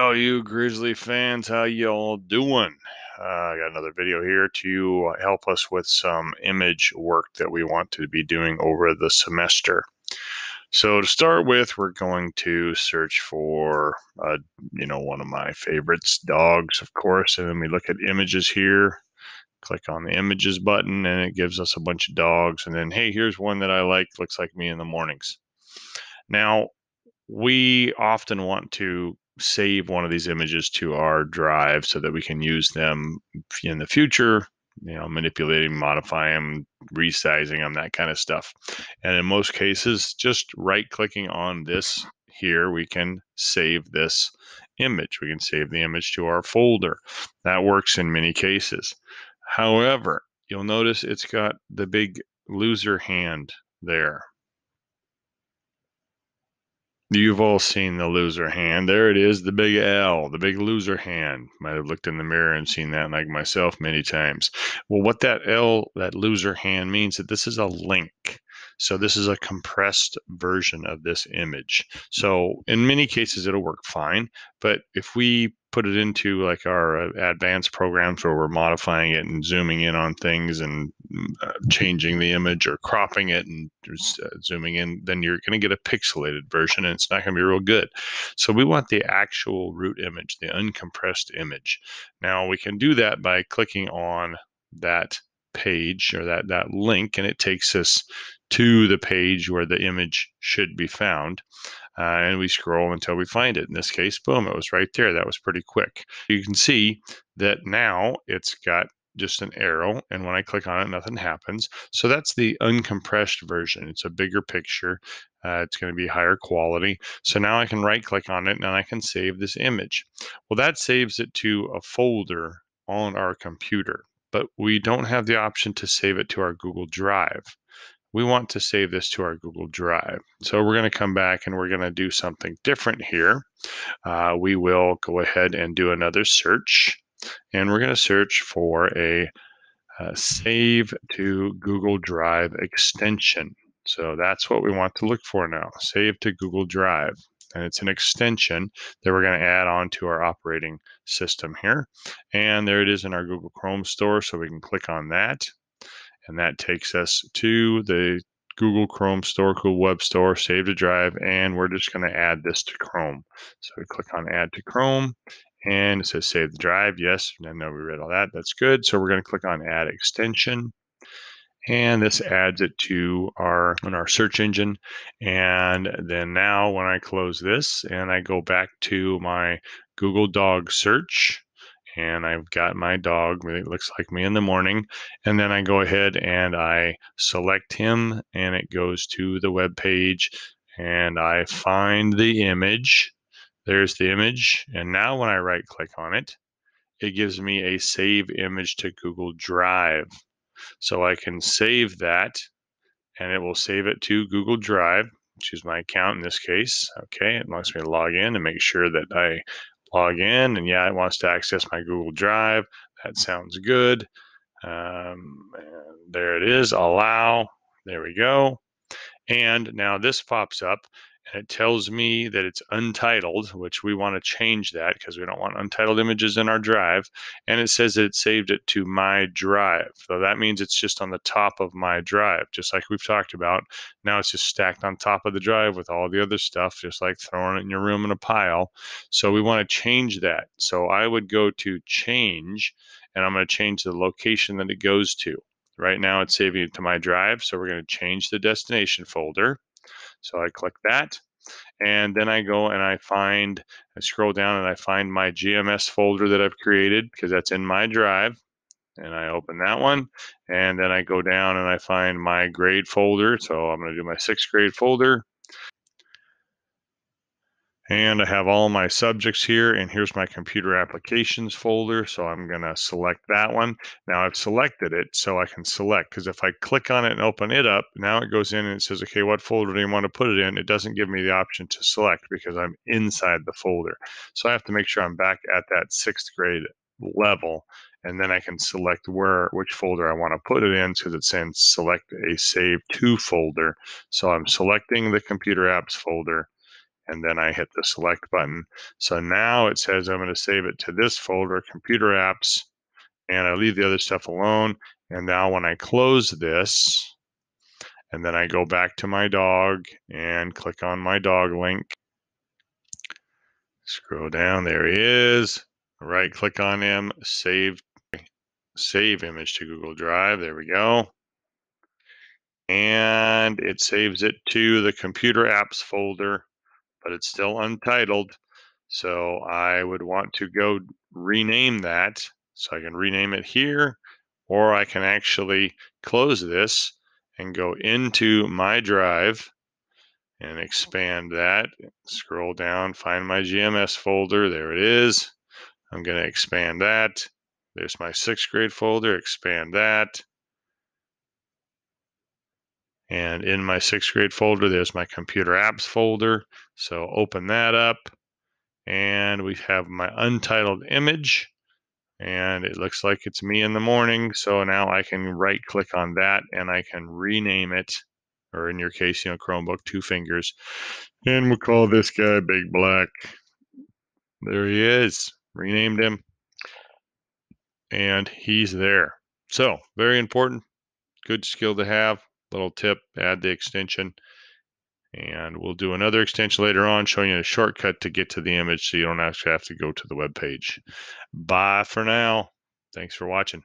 all you Grizzly fans, how y'all doing? I got another video here to help us with some image work that we want to be doing over the semester. So to start with, we're going to search for, one of my favorites, dogs, of course, and then we look at images here. Click on the images button, and it gives us a bunch of dogs. And then, hey, here's one that I like. Looks like me in the mornings. Now, we often want to save one of these images to our drive so that we can use them in the future, manipulating, modifying them, resizing them, that kind of stuff. And in most cases, just right clicking on this here, we can save this image. We can save the image to our folder. That works in many cases. However, you'll notice it's got the big loser hand there. You've all seen the loser hand. There it is, the big L, the big loser hand. Might have looked in the mirror and seen that like myself many times. Well, what that L, that loser hand means that this is a link. So this is a compressed version of this image. So in many cases, it'll work fine. But if we put it into like our advanced programs where we're modifying it and zooming in on things and changing the image or cropping it and zooming in, then you're going to get a pixelated version and it's not going to be real good. So we want the actual root image, the uncompressed image. Now we can do that by clicking on that page or that link, and it takes us to the page where the image should be found. And we scroll until we find it. In this case, boom, it was right there. That was pretty quick. You can see that now it's got just an arrow, and when I click on it, nothing happens. So that's the uncompressed version. It's a bigger picture. It's going to be higher quality. So now I can right click on it and I can save this image. Well, that saves it to a folder on our computer, but we don't have the option to save it to our Google Drive. We want to save this to our Google Drive. So we're going to come back and we're going to do something different here. We will go ahead and do another search, and we're going to search for a save to Google Drive extension. So that's what we want to look for now, save to Google Drive. And it's an extension that we're going to add on to our operating system here. And there it is in our Google Chrome store, so we can click on that. And that takes us to the Google Chrome store, Google Web Store, save to drive, and we're just going to add this to Chrome. So we click on add to Chrome, and it says save the drive. Yes, I know we read all that. That's good. So we're going to click on add extension, and this adds it to our search engine. And then now when I close this and I go back to my Google dog search, and I've got my dog, it looks like me in the morning, and then I go ahead and I select him, and it goes to the web page, and I find the image. There's the image, and now when I right click on it, it gives me a save image to Google Drive. So I can save that, and it will save it to Google Drive, which is my account in this case. Okay, it wants me to log in and make sure that I log in, and yeah, it wants to access my Google Drive. That sounds good. And there it is, allow. There we go. And now this pops up, and it tells me that it's untitled, which we want to change that because we don't want untitled images in our drive. And it says that it saved it to my drive. So that means it's just on the top of my drive, just like we've talked about. Now it's just stacked on top of the drive with all the other stuff, just like throwing it in your room in a pile. So we want to change that. So I would go to change, and I'm going to change the location that it goes to. Right now it's saving it to my drive, so we're going to change the destination folder. So I click that, and then I go and I scroll down and I find my GMS folder that I've created because that's in my drive. And I open that one, and then I go down and I find my grade folder. So I'm going to do my 6th grade folder. And I have all my subjects here, and here's my computer applications folder. So I'm going to select that one. Now I've selected it, so I can select, because if I click on it and open it up, now it goes in and it says, okay, what folder do you want to put it in? It doesn't give me the option to select because I'm inside the folder. So I have to make sure I'm back at that 6th grade level, and then I can select which folder I want to put it in, because it's saying select a save to folder. So I'm selecting the computer apps folder, and then I hit the select button. So now it says I'm going to save it to this folder, computer apps, and I leave the other stuff alone. And now when I close this, and then I go back to my dog and click on my dog link, scroll down, there he is, right click on him, save image to Google Drive, there we go. And it saves it to the computer apps folder, but it's still untitled. So I would want to go rename that. So I can rename it here, or I can actually close this and go into my drive and expand that. Scroll down, find my GMS folder. There it is. I'm going to expand that. There's my 6th grade folder, expand that. And in my 6th grade folder, there's my computer apps folder. So open that up, and we have my untitled image, and it looks like it's me in the morning. So now I can right click on that and I can rename it, or in your case, Chromebook 2 fingers, and we'll call this guy Big Black. There he is, renamed him, and he's there. So very important, good skill to have. Little tip, add the extension. And we'll do another extension later on showing you a shortcut to get to the image so you don't actually have to go to the web page. Bye for now. Thanks for watching.